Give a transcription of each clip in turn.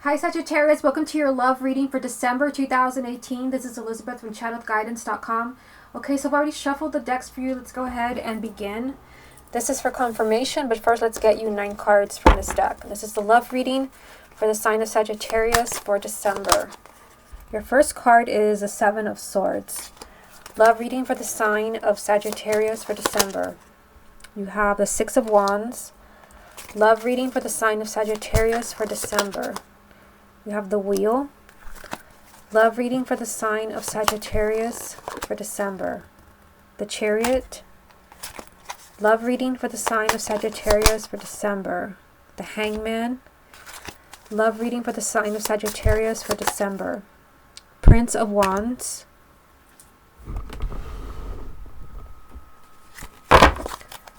Hi Sagittarius, welcome to your love reading for December 2018. This is Elizabeth from channelguidance.com. Okay, so I've already shuffled the decks for you. Let's go ahead and begin. This is for confirmation, but first let's get you 9 cards from this deck. This is the love reading for the sign of Sagittarius for December. Your first card is the 7 of Swords. Love reading for the sign of Sagittarius for December. You have the 6 of Wands. Love reading for the sign of Sagittarius for December. You have the Wheel. Love reading for the sign of Sagittarius for December. The Chariot. Love reading for the sign of Sagittarius for December. The Hangman. Love reading for the sign of Sagittarius for December. Prince of Wands.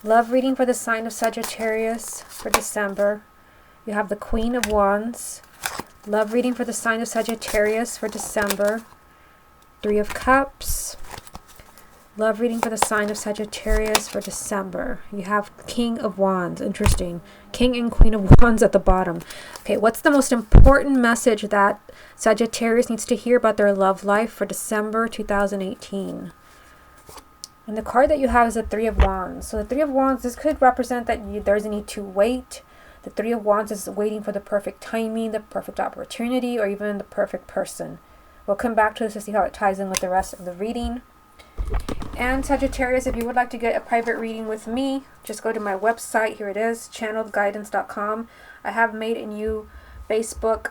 Love reading for the sign of Sagittarius for December. You have the Queen of Wands. Love reading for the sign of Sagittarius for December. 3 of Cups. Love reading for the sign of Sagittarius for December. You have King of Wands. Interesting. King and Queen of Wands at the bottom. Okay, what's the most important message that Sagittarius needs to hear about their love life for December 2018? And the card that you have is the 3 of Wands. So the 3 of Wands, this could represent that there's a need to wait. The 3 of Wands is waiting for the perfect timing, the perfect opportunity, or even the perfect person. We'll come back to this to see how it ties in with the rest of the reading. And Sagittarius, if you would like to get a private reading with me, just go to my website. Here it is, channelguidance.com. I have made a new Facebook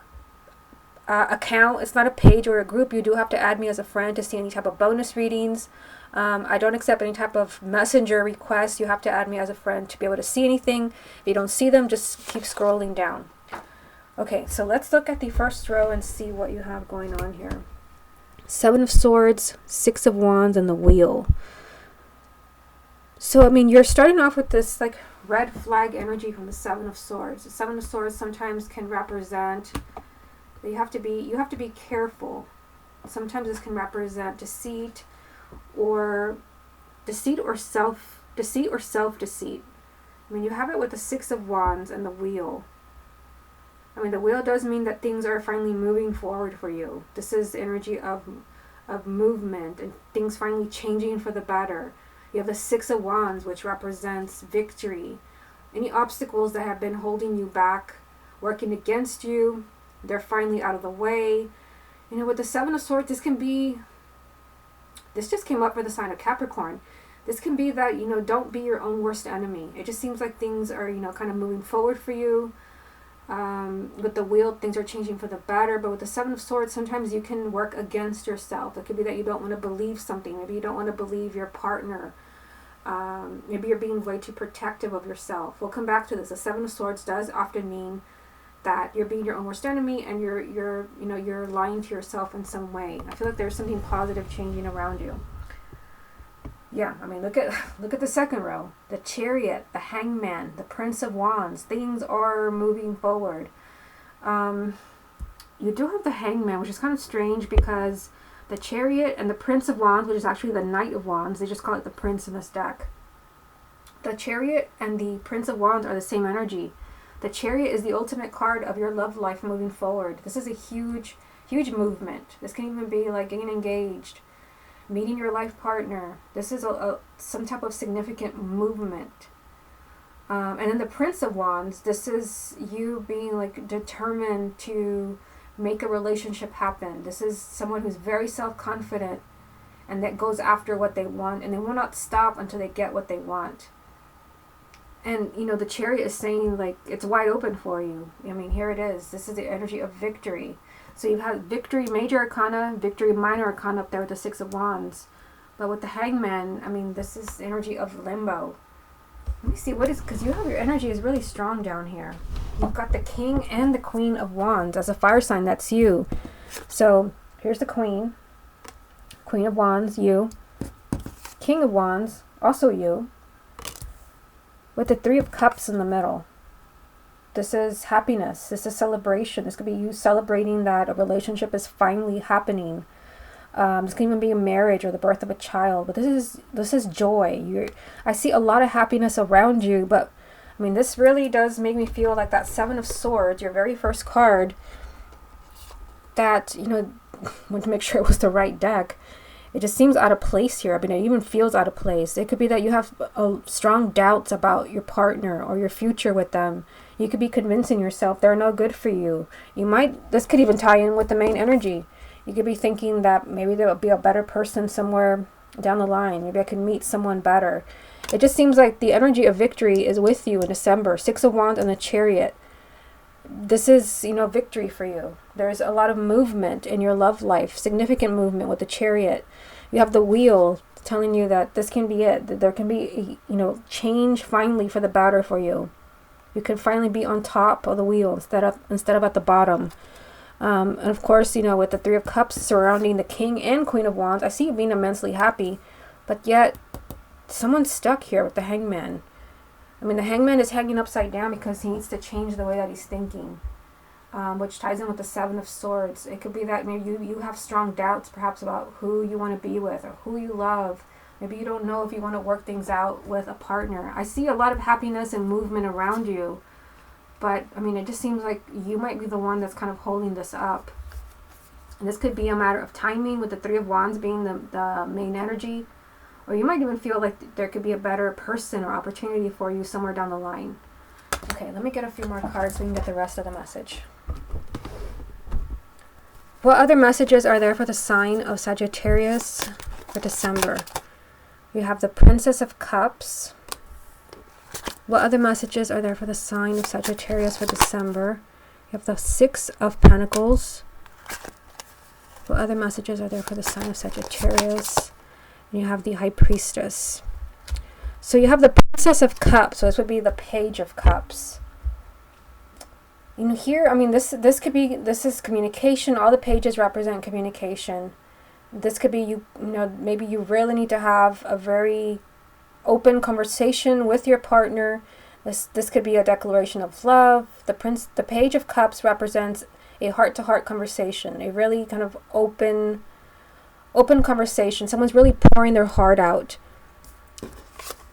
account. It's not a page or a group. You do have to add me as a friend to see any type of bonus readings. I don't accept any type of messenger requests. You have to add me as a friend to be able to see anything. If you don't see them, just keep scrolling down. Okay, so let's look at the first row and see what you have going on here. 7 of Swords, 6 of Wands, and the Wheel. So, I mean, you're starting off with this like red flag energy from the 7 of Swords. The 7 of Swords sometimes can represent that you have to be careful. Sometimes this can represent deceit or self-deceit. I mean, you have it with the 6 of Wands and the Wheel. I mean, the Wheel does mean that things are finally moving forward for you. This is the energy of movement and things finally changing for the better. You have the 6 of Wands, which represents victory. Any obstacles that have been holding you back, working against you, they're finally out of the way. You know, with the 7 of Swords, this just came up for the sign of Capricorn. This can be that, don't be your own worst enemy. It just seems like things are, kind of moving forward for you. With the Wheel, things are changing for the better. But with the 7 of Swords, sometimes you can work against yourself. It could be that you don't want to believe something. Maybe you don't want to believe your partner. Maybe you're being way too protective of yourself. We'll come back to this. The 7 of Swords does often mean that you're being your own worst enemy and you're lying to yourself in some way. I feel like there's something positive changing around you. Yeah, I mean, look at the second row. The Chariot, the Hangman, the Prince of Wands. Things are moving forward. You do have the Hangman, which is kind of strange because the Chariot and the Prince of Wands, which is actually the Knight of Wands, they just call it the Prince in this deck. The Chariot and the Prince of Wands are the same energy. The Chariot is the ultimate card of your love life moving forward. This is a huge, huge movement. This can even be like getting engaged, meeting your life partner. This is some type of significant movement. And then the Prince of Wands, this is you being like determined to make a relationship happen. This is someone who's very self-confident and that goes after what they want, and they will not stop until they get what they want. And, the Chariot is saying, like, it's wide open for you. I mean, here it is. This is the energy of victory. So you have victory, major arcana, victory, minor arcana up there with the 6 of Wands. But with the Hangman, I mean, this is energy of limbo. Let me see, because you have your energy is really strong down here. You've got the King and the Queen of Wands. As a fire sign, that's you. So here's the Queen. Queen of Wands, you. King of Wands, also you. With the 3 of Cups in the middle. This is happiness. This is celebration. This could be you celebrating that a relationship is finally happening. This can even be a marriage or the birth of a child. But this is joy. I see a lot of happiness around you. But I mean, this really does make me feel like that 7 of Swords, your very first card, that, you know, want to make sure it was the right deck. It just seems out of place here. I mean, it even feels out of place. It could be that you have strong doubts about your partner or your future with them. You could be convincing yourself they're no good for you. This could even tie in with the main energy. You could be thinking that maybe there will be a better person somewhere down the line. Maybe I could meet someone better. It just seems like the energy of victory is with you in December. 6 of Wands and the Chariot. This is, you know, victory for you. There's a lot of movement in your love life, significant movement with the Chariot. You have the Wheel telling you that this can be it. That there can be, you know, change finally for the better for you. You can finally be on top of the wheel instead of at the bottom. And of course, you know, with the 3 of Cups surrounding the King and Queen of Wands, I see you being immensely happy, but yet someone's stuck here with the Hangman. I mean, the Hangman is hanging upside down because he needs to change the way that he's thinking, which ties in with the 7 of Swords. It could be that maybe you have strong doubts perhaps about who you want to be with or who you love. Maybe you don't know if you want to work things out with a partner. I see a lot of happiness and movement around you, but I mean, it just seems like you might be the one that's kind of holding this up. And this could be a matter of timing with the 3 of Wands being the main energy. Or you might even feel like there could be a better person or opportunity for you somewhere down the line. Okay, let me get a few more cards so we can get the rest of the message. What other messages are there for the sign of Sagittarius for December? We have the Princess of Cups. What other messages are there for the sign of Sagittarius for December? You have the 6 of Pentacles. What other messages are there for the sign of Sagittarius? And you have the High Priestess. So you have the Princess of Cups. So this would be the Page of Cups. You know, here, I mean, this is communication. All the pages represent communication. This could be you know, maybe you really need to have a very open conversation with your partner. This could be a declaration of love. The Page of Cups represents a heart-to-heart conversation, a really kind of open conversation. Someone's really pouring their heart out.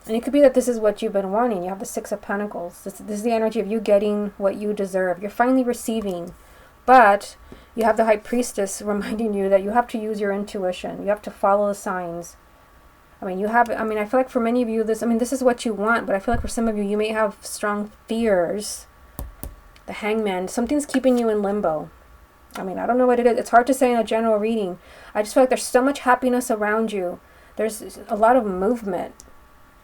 And it could be that this is what you've been wanting. You have the 6 of Pentacles. This is the energy of you getting what you deserve. You're finally receiving. But you have the High Priestess reminding you that you have to use your intuition. You have to follow the signs. I feel like for many of you, this is what you want, but I feel like for some of you, you may have strong fears. The Hangman, something's keeping you in limbo. I mean, I don't know what it is. It's hard to say in a general reading. I just feel like there's so much happiness around you. There's a lot of movement.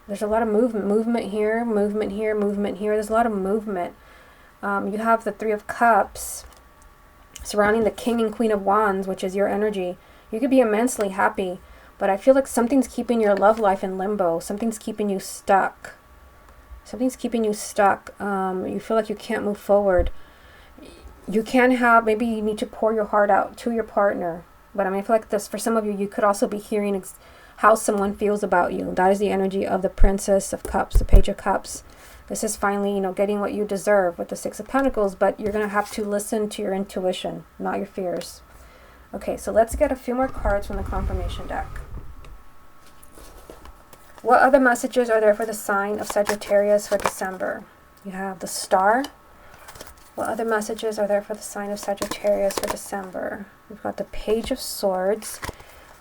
There's a lot of movement here, movement here, movement here. There's a lot of movement. You have the 3 of Cups surrounding the King and Queen of Wands, which is your energy. You could be immensely happy, but I feel like something's keeping your love life in limbo. Something's keeping you stuck. Something's keeping you stuck. You feel like you can't move forward. You can have, maybe you need to pour your heart out to your partner. But I mean, I feel like this, for some of you, you could also be hearing how someone feels about you. That is the energy of the Princess of Cups, the Page of Cups. This is finally, you know, getting what you deserve with the 6 of Pentacles, but you're going to have to listen to your intuition, not your fears. Okay, so let's get a few more cards from the confirmation deck. What other messages are there for the sign of Sagittarius for December? You have the Star. What other messages are there for the sign of Sagittarius for December? We've got the Page of Swords.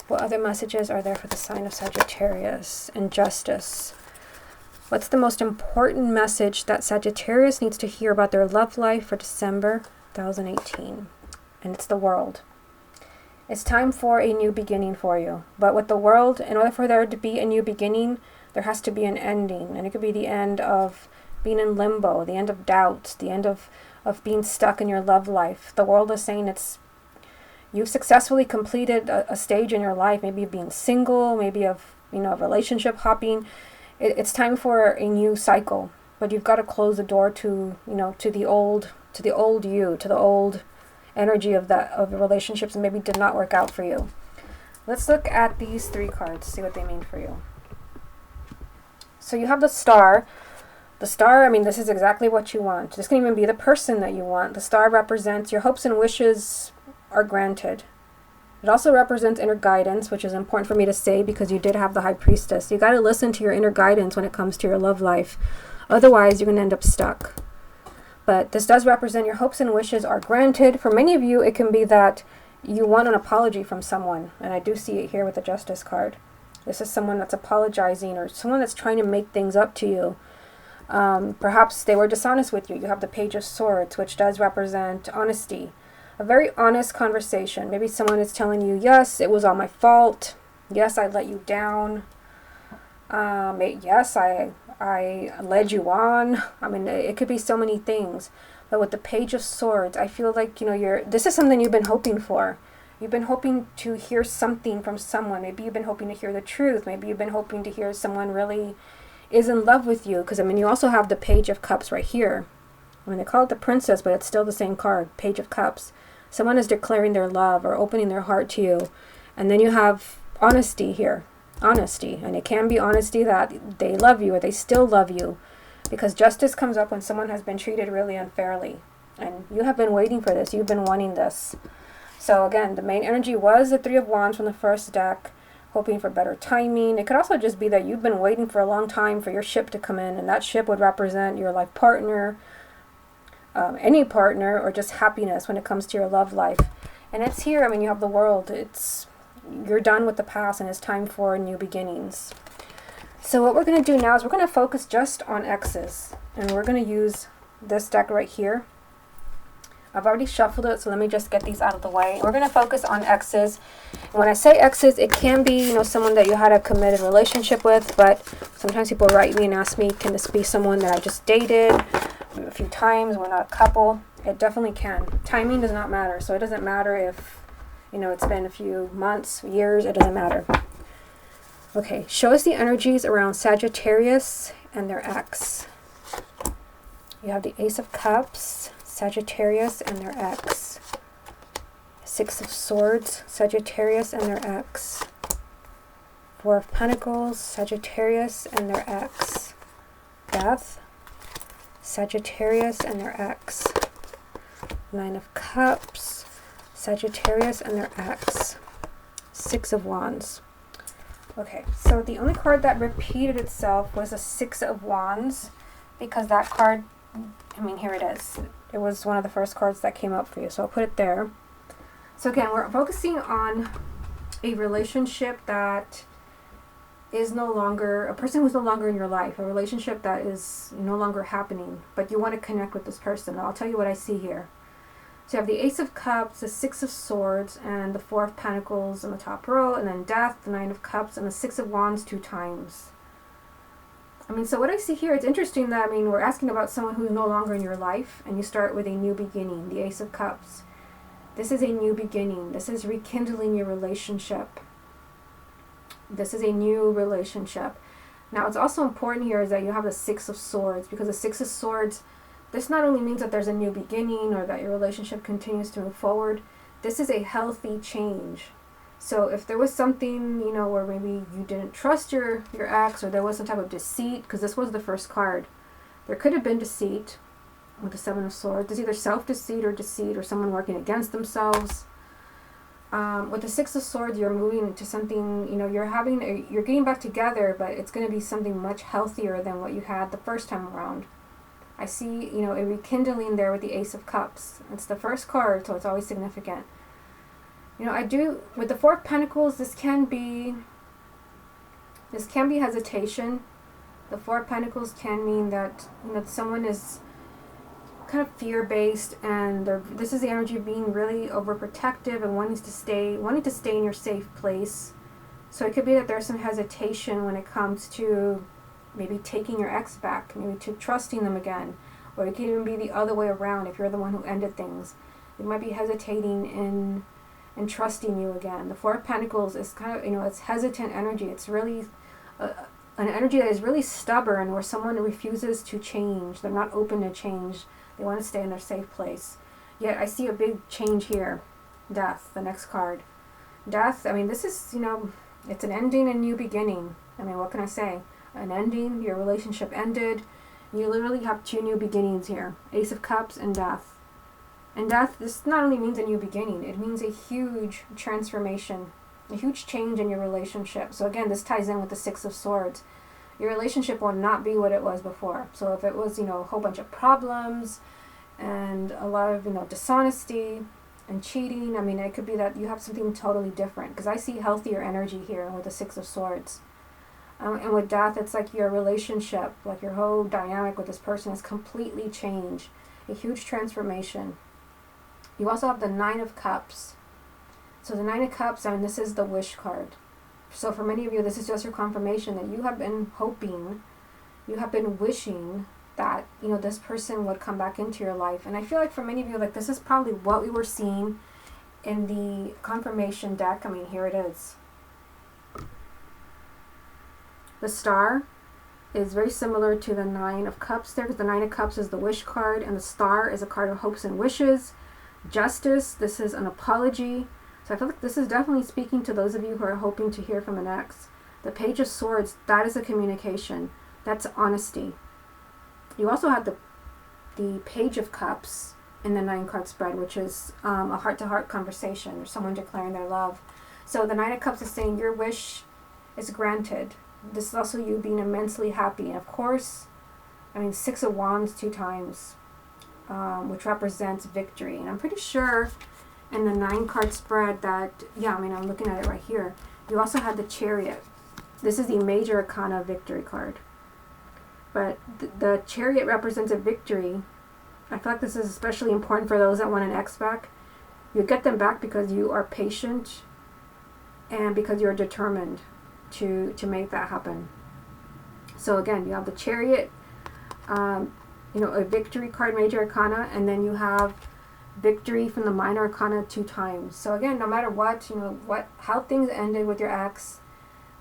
What other messages are there for the sign of Sagittarius? And Justice. What's the most important message that Sagittarius needs to hear about their love life for December 2018? And it's the World. It's time for a new beginning for you. But with the World, in order for there to be a new beginning, there has to be an ending. And it could be the end of being in limbo, the end of doubt, the end of being stuck in your love life. The World is saying you've successfully completed a stage in your life, maybe of being single, maybe of, you know, relationship hopping. It's time for a new cycle, but you've got to close the door to, you know, to the old you, to the old energy of the relationships that maybe did not work out for you. Let's look at these 3 cards, see what they mean for you. So you have the Star. The Star, I mean, this is exactly what you want. This can even be the person that you want. The Star represents your hopes and wishes are granted. It also represents inner guidance, which is important for me to say because you did have the High Priestess. You got to listen to your inner guidance when it comes to your love life. Otherwise, you're going to end up stuck. But this does represent your hopes and wishes are granted. For many of you, it can be that you want an apology from someone. And I do see it here with the Justice card. This is someone that's apologizing or someone that's trying to make things up to you. Perhaps they were dishonest with you. You have the Page of Swords, which does represent honesty. A very honest conversation. Maybe someone is telling you, yes, it was all my fault. Yes, I let you down. Yes, I led you on. I mean, it could be so many things. But with the Page of Swords, I feel like, this is something you've been hoping for. You've been hoping to hear something from someone. Maybe you've been hoping to hear the truth. Maybe you've been hoping to hear someone really is in love with you. Because, you also have the Page of Cups right here. They call it the Princess, but it's still the same card, Page of Cups. Someone is declaring their love or opening their heart to you. And then you have honesty here. Honesty. And it can be honesty that they love you or they still love you. Because justice comes up when someone has been treated really unfairly. And you have been waiting for this. You've been wanting this. So again, the main energy was the Three of Wands from the first deck, hoping for better timing. It could also just be that you've been waiting for a long time for your ship to come in, and that ship would represent your life partner, any partner, or just happiness when it comes to your love life. And it's here. You have the World. You're done with the past, and it's time for new beginnings. So what we're going to do now is we're going to focus just on X's, and we're going to use this deck right here. I've already shuffled it, so let me just get these out of the way. We're going to focus on X's. And when I say X's, it can be, someone that you had a committed relationship with, but sometimes people write me and ask me, can this be someone that I just dated a few times, we're not a couple? It definitely can. Timing does not matter, so it doesn't matter if, it's been a few months, years, it doesn't matter. Okay, show us the energies around Sagittarius and their ex. You have the Ace of Cups, Sagittarius and their ex. Six of Swords, Sagittarius and their ex. Four of Pentacles, Sagittarius and their ex. Death, Sagittarius and their ex. Nine of Cups, Sagittarius and their ex. Six of Wands. Okay, so the only card that repeated itself was a Six of Wands, because that card, here it is. It was one of the first cards that came up for you, so I'll put it there. So again, we're focusing on a relationship that is no longer, a person who's no longer in your life, a relationship that is no longer happening, but you want to connect with this person. I'll tell you what I see here. So you have the Ace of Cups, the Six of Swords, and the Four of Pentacles in the top row, and then Death, the Nine of Cups, and the Six of Wands 2 times. So what I see here, it's interesting that, we're asking about someone who's no longer in your life, and you start with a new beginning, the Ace of Cups. This is a new beginning. This is rekindling your relationship. This is a new relationship. Now, what's also important here is that you have the Six of Swords, because the Six of Swords, this not only means that there's a new beginning or that your relationship continues to move forward, this is a healthy change. So if there was something, where maybe you didn't trust your ex, or there was some type of deceit, because this was the first card. There could have been deceit with the Seven of Swords. It's either self-deceit or someone working against themselves. With the Six of Swords, you're moving into something, you're getting back together, but it's going to be something much healthier than what you had the first time around. I see, a rekindling there with the Ace of Cups. It's the first card, so it's always significant. With the Four of Pentacles, this can be hesitation. The Four of Pentacles can mean that, someone is kind of fear-based, and this is the energy of being really overprotective and wanting to stay in your safe place. So it could be that there's some hesitation when it comes to maybe taking your ex back, maybe to trusting them again. Or it could even be the other way around if you're the one who ended things. You might be hesitating in trusting you again. The Four of Pentacles is kind of, it's hesitant energy. It's really an energy that is really stubborn, where someone refuses to change. They're not open to change. They want to stay in their safe place. Yet I see a big change here. Death, the next card. Death, this is, it's an ending and new beginning. What can I say? An ending, your relationship ended. You literally have 2 new beginnings here. Ace of Cups and Death. And death, this not only means a new beginning, it means a huge transformation, a huge change in your relationship. So again, this ties in with the Six of Swords. Your relationship will not be what it was before. So if it was, a whole bunch of problems, and a lot of, dishonesty and cheating. I mean, it could be that you have something totally different, because I see healthier energy here with the Six of Swords. And with death, it's like your relationship, like your whole dynamic with this person has completely changed. A huge transformation. You also have the Nine of Cups. So the Nine of Cups, I mean, this is the wish card. So for many of you, this is just your confirmation that you have been hoping, you have been wishing that, this person would come back into your life. And I feel like for many of you, like, this is probably what we were seeing in the confirmation deck. I mean, here it is. The Star is very similar to the Nine of Cups there, because the Nine of Cups is the wish card, and the Star is a card of hopes and wishes. Justice, this is an apology. So I feel like this is definitely speaking to those of you who are hoping to hear from an ex. The Page of Swords, that is a communication. That's honesty. You also have the Page of Cups in the 9-card spread, which is a heart-to-heart conversation, or someone declaring their love. So the Nine of Cups is saying your wish is granted. This is also you being immensely happy. And of course, I mean, Six of Wands 2 times, which represents victory. And I'm pretty sure in the 9-card spread that, yeah, I mean, I'm looking at it right here. You also had the Chariot. This is the major arcana victory card. But the Chariot represents a victory. I feel like this is especially important for those that want an ex back. You get them back because you are patient and because you're determined to make that happen. So again, you have the Chariot, a victory card, major arcana, and then you have victory from the minor arcana 2 times. So again, no matter what, how things ended with your ex,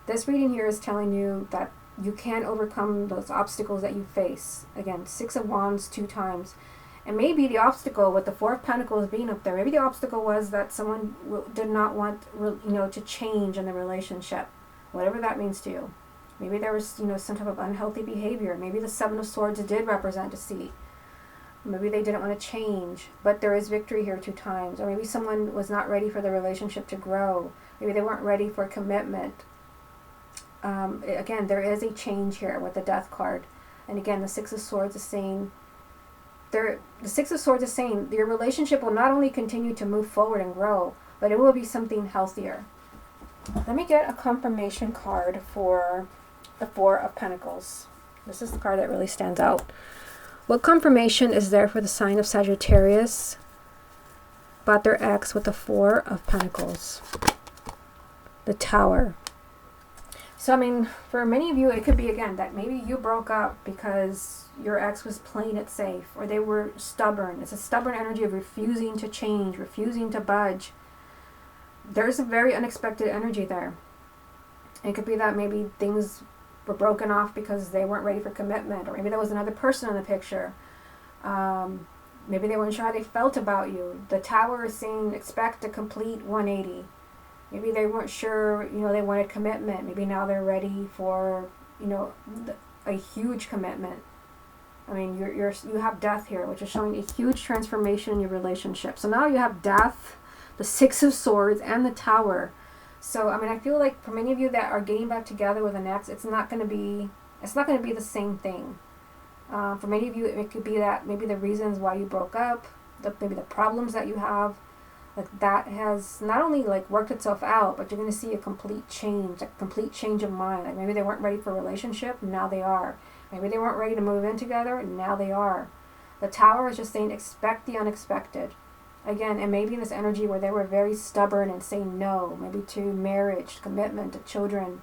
this reading here is telling you that you can overcome those obstacles that you face. Again, Six of Wands 2 times. And maybe the obstacle with the Four of Pentacles being up there, maybe the obstacle was that someone did not want, to change in the relationship, whatever that means to you. Maybe there was, some type of unhealthy behavior. Maybe the Seven of Swords did represent deceit. Maybe they didn't want to change, but there is victory here 2 times. Or maybe someone was not ready for the relationship to grow. Maybe they weren't ready for commitment. Again, there is a change here with the Death card. And again, the Six of Swords is saying, the Six of Swords is saying your relationship will not only continue to move forward and grow, but it will be something healthier. Let me get a confirmation card for the Four of Pentacles. This is the card that really stands out. What confirmation is there for the sign of Sagittarius about their ex with the Four of Pentacles? The Tower. So, I mean, for many of you, it could be, again, that maybe you broke up because your ex was playing it safe, or they were stubborn. It's a stubborn energy of refusing to change, refusing to budge. There's a very unexpected energy there. It could be that maybe things were broken off because they weren't ready for commitment, or maybe there was another person in the picture. Maybe they weren't sure how they felt about you. The Tower is saying expect a complete 180. Maybe they weren't sure, they wanted commitment. Maybe now they're ready for, a huge commitment. I mean, you have Death here, which is showing a huge transformation in your relationship. So now you have Death, the Six of Swords, and the Tower. So, I mean, I feel like for many of you that are getting back together with an ex, it's not going to be the same thing. For many of you, it could be that maybe the reasons why you broke up, maybe the problems that you have, like that has not only like worked itself out, but you're going to see a complete change of mind. Like maybe they weren't ready for a relationship, now they are. Maybe they weren't ready to move in together, now they are. The Tower is just saying expect the unexpected. Again, and maybe in this energy where they were very stubborn and saying no, maybe to marriage, commitment, to children,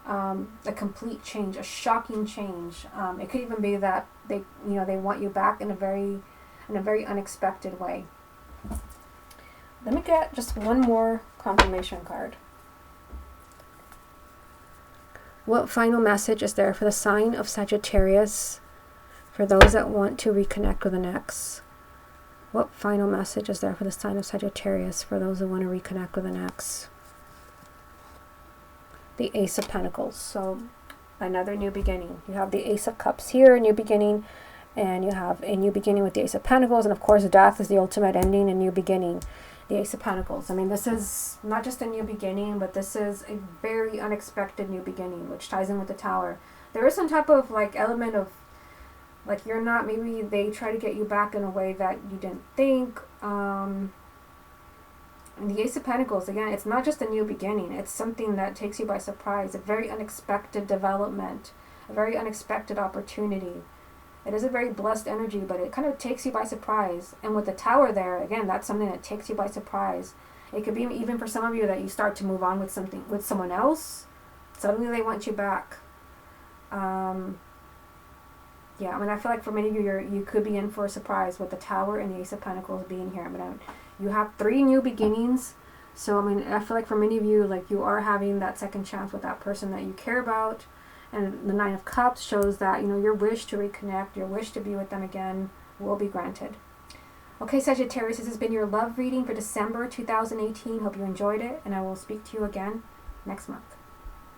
a complete change, a shocking change. It could even be that they want you back in a very unexpected way. Let me get just one more confirmation card. What final message is there for the sign of Sagittarius for those that want to reconnect with an ex? What final message is there for the sign of Sagittarius for those that want to reconnect with an ex? The Ace of Pentacles. So another new beginning. You have the Ace of Cups here, a new beginning, and you have a new beginning with the Ace of Pentacles, and of course Death is the ultimate ending, a new beginning. The Ace of Pentacles. I mean, this is not just a new beginning, but this is a very unexpected new beginning, which ties in with the Tower. There is some type of like element of Like you're not, maybe they try to get you back in a way that you didn't think. And the Ace of Pentacles, again, it's not just a new beginning. It's something that takes you by surprise. A very unexpected development. A very unexpected opportunity. It is a very blessed energy, but it kind of takes you by surprise. And with the Tower there, again, that's something that takes you by surprise. It could be even for some of you that you start to move on with something, with someone else. Suddenly they want you back. Yeah, I mean, I feel like for many of you, you could be in for a surprise with the Tower and the Ace of Pentacles being here. But you have 3 new beginnings. So, I mean, I feel like for many of you, like you are having that second chance with that person that you care about. And the 9 of Cups shows that, you know, your wish to reconnect, your wish to be with them again will be granted. Okay, Sagittarius, this has been your love reading for December 2018. Hope you enjoyed it, and I will speak to you again next month.